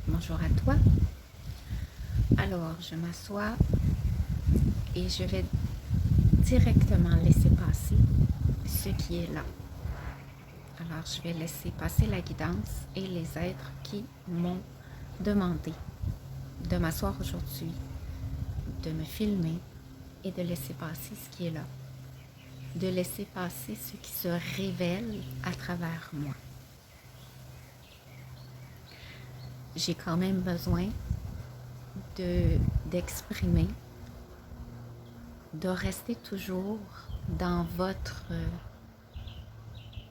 Bonjour à toi. Alors, je m'assois et je vais directement laisser passer ce qui est là. Alors, je vais laisser passer la guidance et les êtres qui m'ont demandé de m'asseoir aujourd'hui, de me filmer et de laisser passer ce qui est là. De laisser passer ce qui se révèle à travers moi. J'ai quand même besoin d'exprimer, de rester toujours dans votre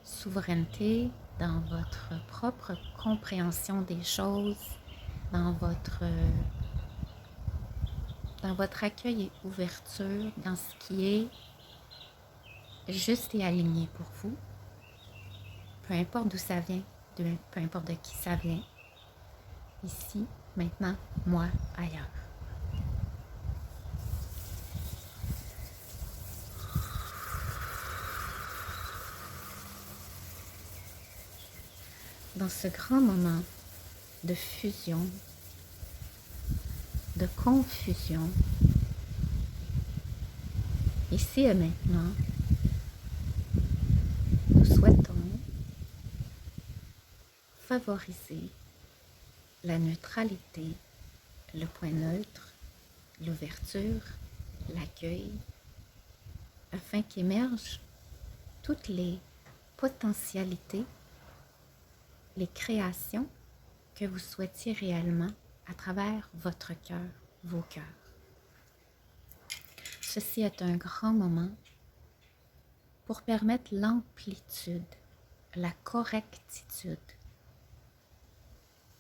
souveraineté, dans votre propre compréhension des choses, dans votre accueil et ouverture, dans ce qui est juste et aligné pour vous, peu importe d'où ça vient, peu importe de qui ça vient, ici, maintenant, moi, ailleurs. Dans ce grand moment de fusion, de confusion, ici et maintenant, nous souhaitons favoriser la neutralité, le point neutre, l'ouverture, l'accueil, afin qu'émergent toutes les potentialités, les créations que vous souhaitiez réellement à travers votre cœur, vos cœurs. Ceci est un grand moment pour permettre l'amplitude, la correctitude.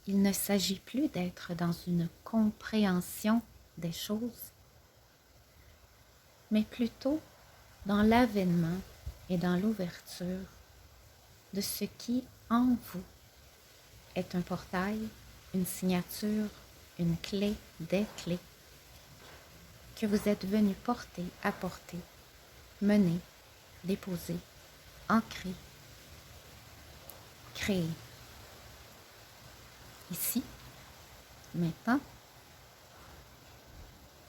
Il ne s'agit plus d'être dans une compréhension des choses, mais plutôt dans l'avènement et dans l'ouverture de ce qui, en vous, est un portail, une signature, une clé, des clés que vous êtes venu porter, apporter, mener, déposer, ancrer, créer. Ici, maintenant,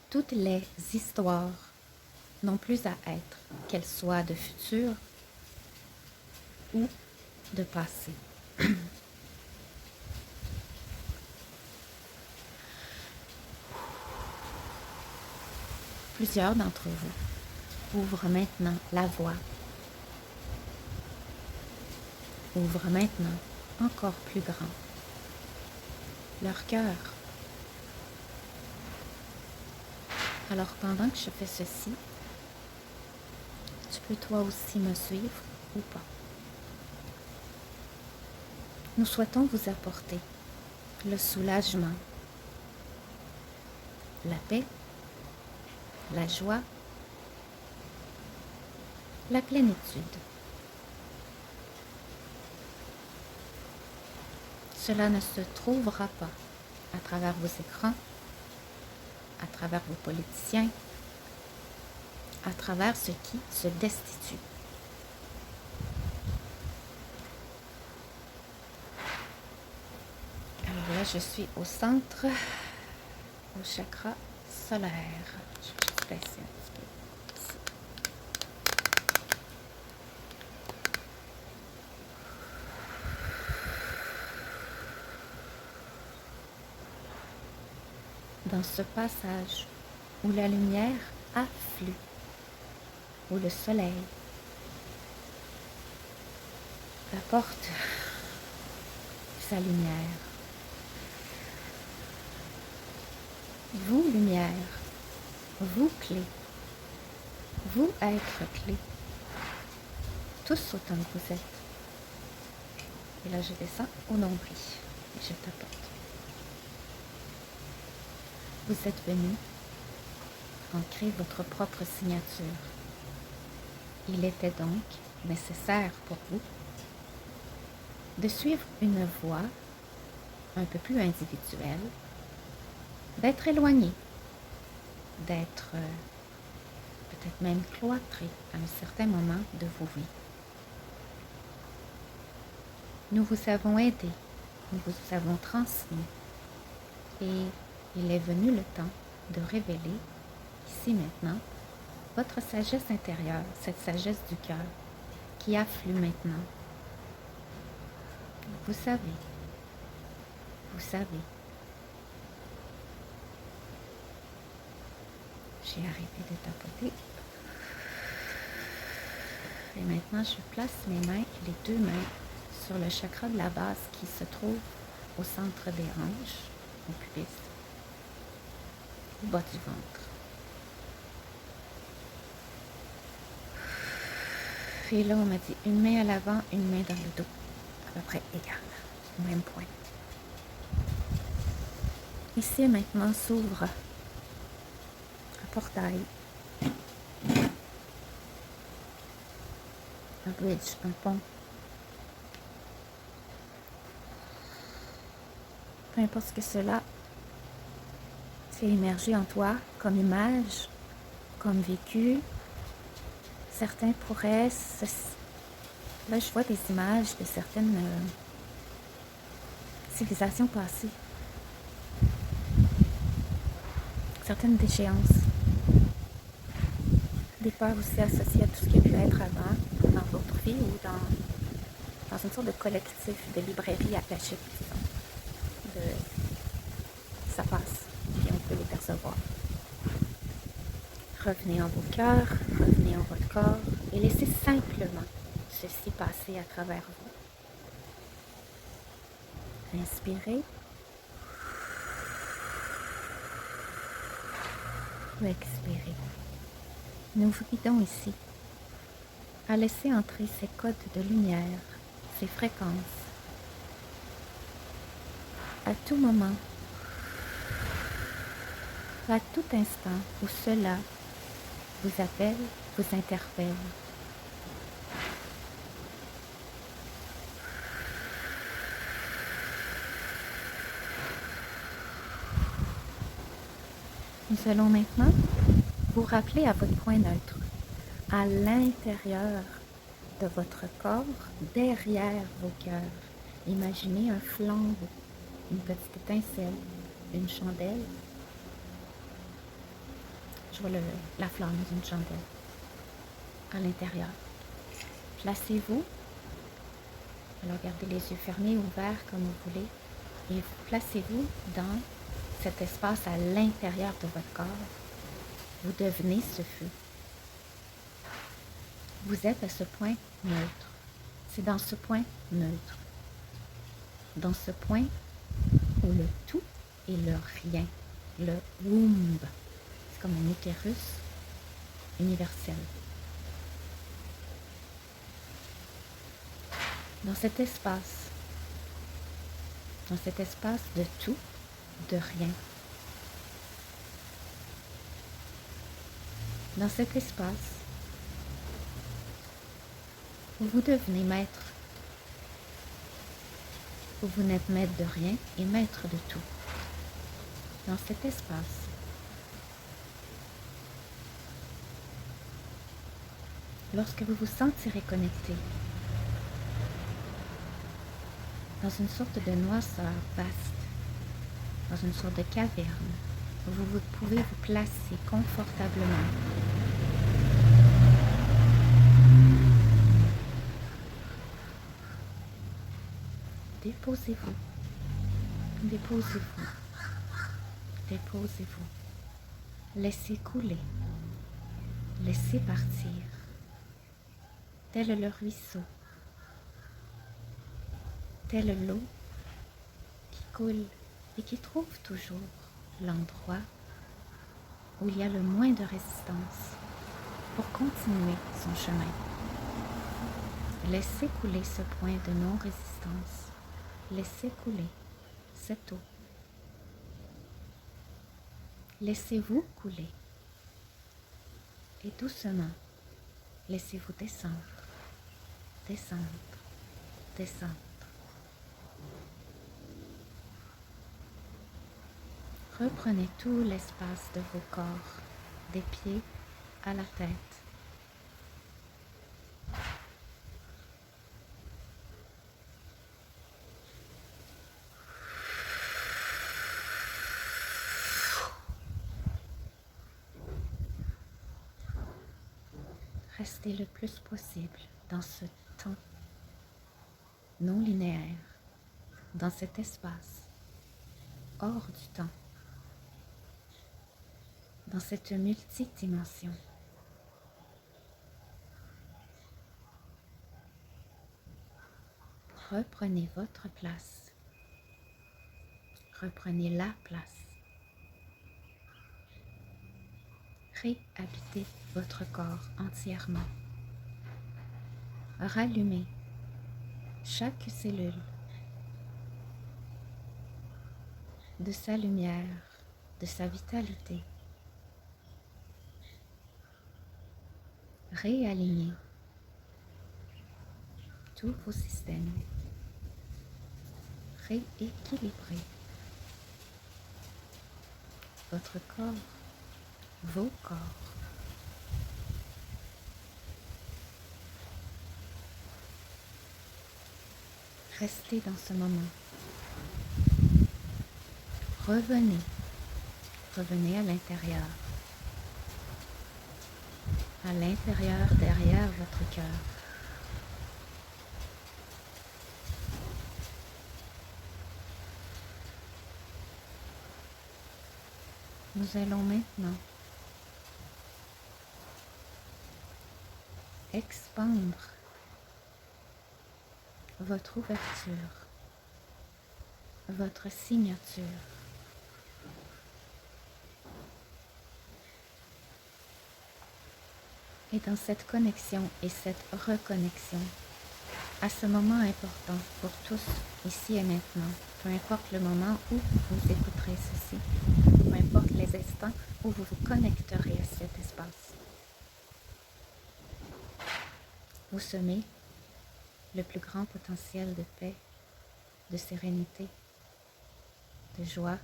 toutes les histoires n'ont plus à être, qu'elles soient de futur ou de passé. Plusieurs d'entre vous ouvrent maintenant la voie, ouvrent maintenant encore plus grand leur cœur. Alors pendant que je fais ceci, tu peux toi aussi me suivre ou pas. Nous souhaitons vous apporter le soulagement, la paix, la joie, la plénitude. Cela ne se trouvera pas à travers vos écrans, à travers vos politiciens, à travers ce qui se destitue. Alors là, je suis au centre, au chakra solaire. Je vais juste placer un petit peu ici. Dans ce passage où la lumière afflue, où le soleil apporte sa lumière. Vous, lumière, vous, clé, vous, être clé, tous autant que vous êtes. Et là, je descends au nombril et je t'apporte. Vous êtes venu ancrer votre propre signature. Il était donc nécessaire pour vous de suivre une voie un peu plus individuelle, d'être éloigné, d'être peut-être même cloîtré à un certain moment de vos vies. Nous vous avons aidé, nous vous avons transmis Et il est venu le temps de révéler, ici maintenant, votre sagesse intérieure, cette sagesse du cœur qui afflue maintenant. Vous savez, vous savez. J'ai arrêté de tapoter. Et maintenant, je place mes mains, les deux mains, sur le chakra de la base qui se trouve au centre des hanches, au pubis, au bas du ventre. Et là, on m'a dit une main à l'avant, une main dans le dos, à peu près égale, au même point. Ici, maintenant, s'ouvre un portail, un bridge, un pont. Peu importe ce que cela fait émerger en toi comme image, comme vécu. Certains pourraient... Là, je vois des images de certaines civilisations passées. Certaines déchéances. Des peurs aussi associées à tout ce qui a pu être avant, dans d'autres vies ou dans une sorte de collectif de librairie akashique, disons. Ça passe, et on peut les percevoir. Revenez en vos cœurs, revenez en votre corps et laissez simplement ceci passer à travers vous. Inspirez. Expirez. Nous vous guidons ici à laisser entrer ces codes de lumière, ces fréquences, à tout moment, à tout instant où cela vous appelle, vous interpelle. Nous allons maintenant vous rappeler à votre point neutre, à l'intérieur de votre corps, derrière vos cœurs. Imaginez un flambeau, une petite étincelle, une chandelle. Je vois la flamme d'une chandelle à l'intérieur. Placez-vous, alors gardez les yeux fermés ou ouverts comme vous voulez, et placez-vous dans cet espace à l'intérieur de votre corps. Vous devenez ce feu. Vous êtes à ce point neutre. C'est dans ce point neutre. Dans ce point où le tout et le rien, le womb, c'est comme un utérus universel. Dans cet espace de tout, de rien, dans cet espace où vous devenez maître, où vous n'êtes maître de rien et maître de tout. Dans cet espace, lorsque vous vous sentirez connecté, dans une sorte de noirceur vaste, dans une sorte de caverne, où vous pouvez vous placer confortablement. Déposez-vous, déposez-vous, déposez-vous. Laissez couler, laissez partir, tel le ruisseau, telle l'eau qui coule et qui trouve toujours l'endroit où il y a le moins de résistance pour continuer son chemin. Laissez couler ce point de non-résistance. Laissez couler cette eau. Laissez-vous couler. Et doucement, laissez-vous descendre, descendre, descendre. Reprenez tout l'espace de vos corps, des pieds à la tête. Restez le plus possible dans ce temps non linéaire, dans cet espace, hors du temps, dans cette multidimension. Reprenez votre place. Reprenez la place. Réhabitez votre corps entièrement. Rallumez chaque cellule de sa lumière, de sa vitalité. Réalignez tous vos systèmes. Rééquilibrez votre corps, vos corps. Restez dans ce moment. Revenez. Revenez à l'intérieur. À l'intérieur, derrière votre cœur. Nous allons maintenant expandre votre ouverture, votre signature. Et dans cette connexion et cette reconnexion, à ce moment important pour tous, ici et maintenant, peu importe le moment où vous écouterez ceci, peu importe les instants où vous vous connecterez à cet espace, vous semez le plus grand potentiel de paix, de sérénité, de joie,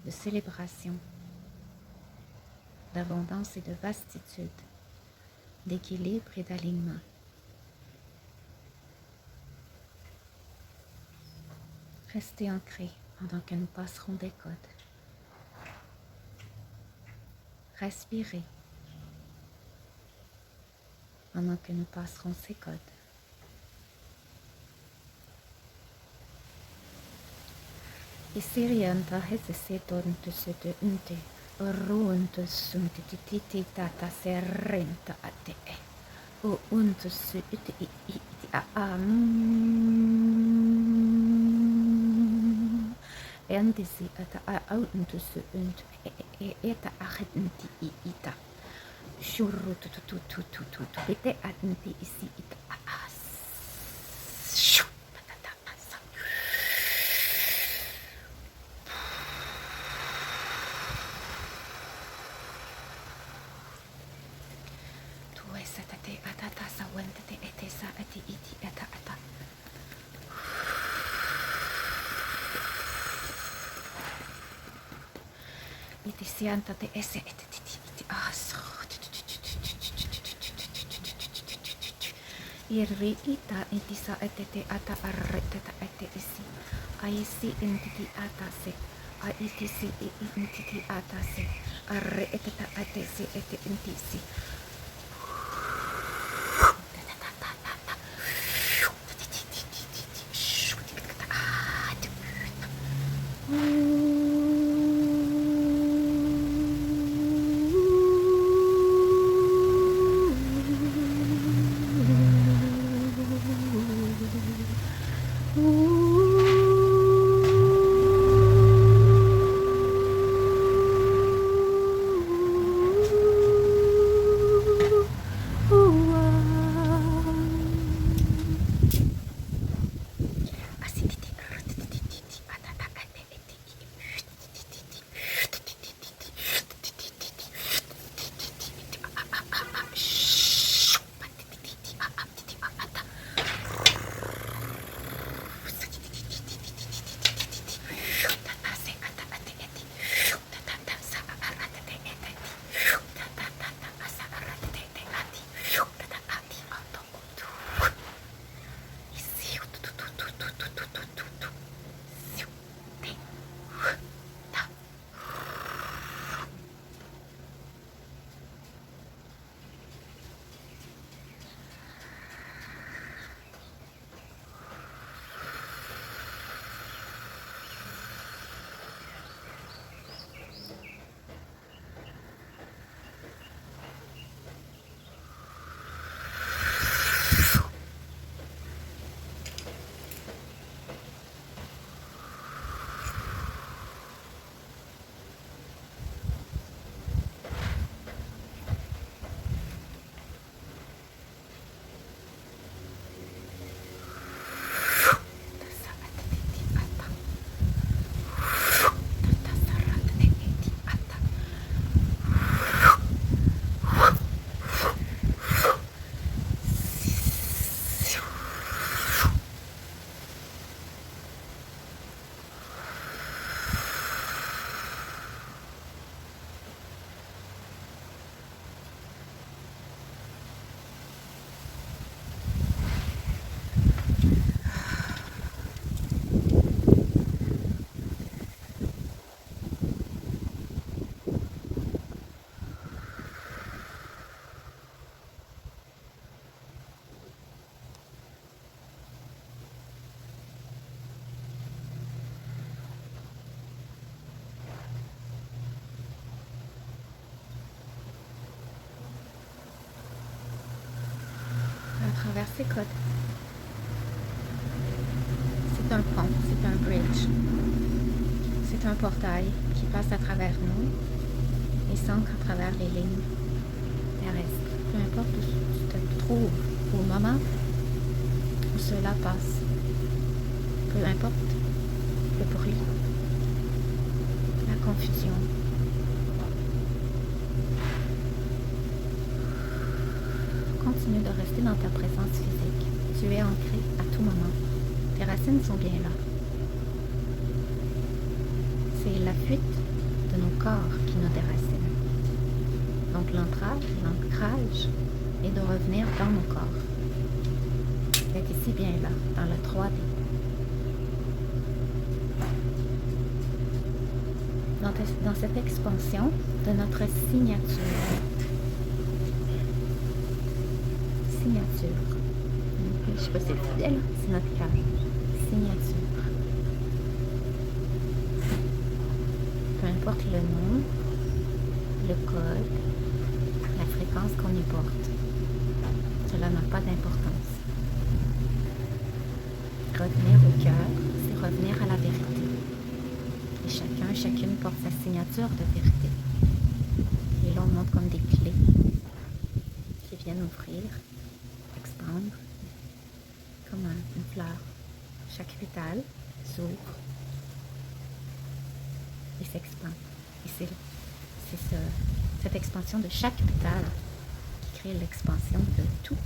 de célébration, d'abondance et de vastitude, d'équilibre et d'alignement. Restez ancrés pendant que nous passerons des codes. Respirez pendant que nous passerons ces codes. Isirianta hesesetontö sötö ynte ruuntö sunti titi tata serrenta ate o untu sy yti iti a entisi ata a untu sy untu eta ahenti ita shuru tu ite atenti isi ita Satate atata sa wentate ete sa ati iti ata ata. Iti siantate ese ete titi iti aso. Irri ita iti sa ete te ata arre teta ete isi. Aisi intiti ata se. A iti si intiti ata se. Arre ete ta ate se ete intisi. travers ces codes. C'est un pont, c'est un bridge. C'est un portail qui passe à travers nous et s'ancre à travers les lignes terrestres. Peu importe où tu te trouves au moment où cela passe. Peu importe le bruit, la confusion. Continue de rester dans ta présence physique. Tu es ancré à tout moment. Tes racines sont bien là. C'est la fuite de nos corps qui nous déracine. Donc l'ancrage est de revenir dans nos corps. D'être ici bien là, dans le 3D. Dans cette expansion de notre signature. Je ne sais pas si c'est fidèle, c'est notre cœur. Signature. Peu importe le nom, le code, la fréquence qu'on y porte, cela n'a pas d'importance. Revenir au cœur, c'est revenir à la vérité. Et chacune porte sa signature de vérité. Et là, on montre comme des clés qui viennent ouvrir, expandre, comme une fleur. Chaque pétale s'ouvre et s'expand. Et c'est cette expansion de chaque pétale qui crée l'expansion de tout.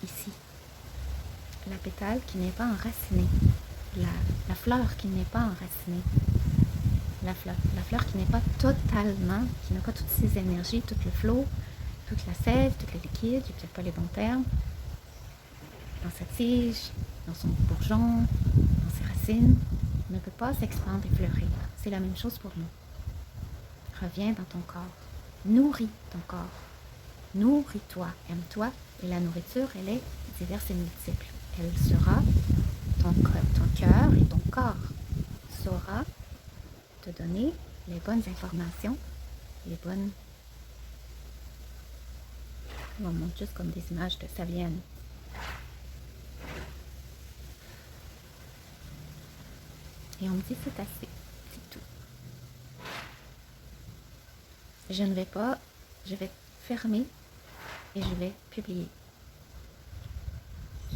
Ici, la pétale qui n'est pas enracinée, la fleur qui n'est pas enracinée, la fleur qui n'est pas totalement, qui n'a pas toutes ses énergies, tout le flot, toute la sève, tout le liquide, je ne sais pas les bons termes, dans sa tige, dans son bourgeon, dans ses racines, ne peut pas s'expandre et fleurir. C'est la même chose pour nous. Reviens dans ton corps, nourris ton corps, nourris-toi, aime-toi, et la nourriture, elle est diverse et multiple. Elle sera, ton cœur et ton corps saura te donner les bonnes informations, les bonnes... On montre juste comme des images de ça vient. Et on me dit c'est assez, c'est tout. Je ne vais pas, je vais fermer et je vais publier.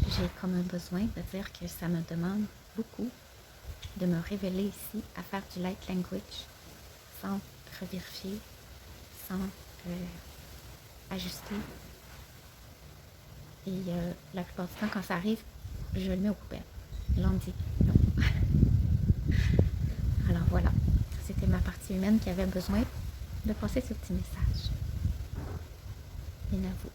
J'ai comme un besoin de dire que ça me demande beaucoup de me révéler ici à faire du light language sans revérifier, sans ajuster. Et la plupart du temps, quand ça arrive, je le mets aux poubelles. Là, on me dit non. Alors voilà, c'était ma partie humaine qui avait besoin de passer ce petit message. Et à vous.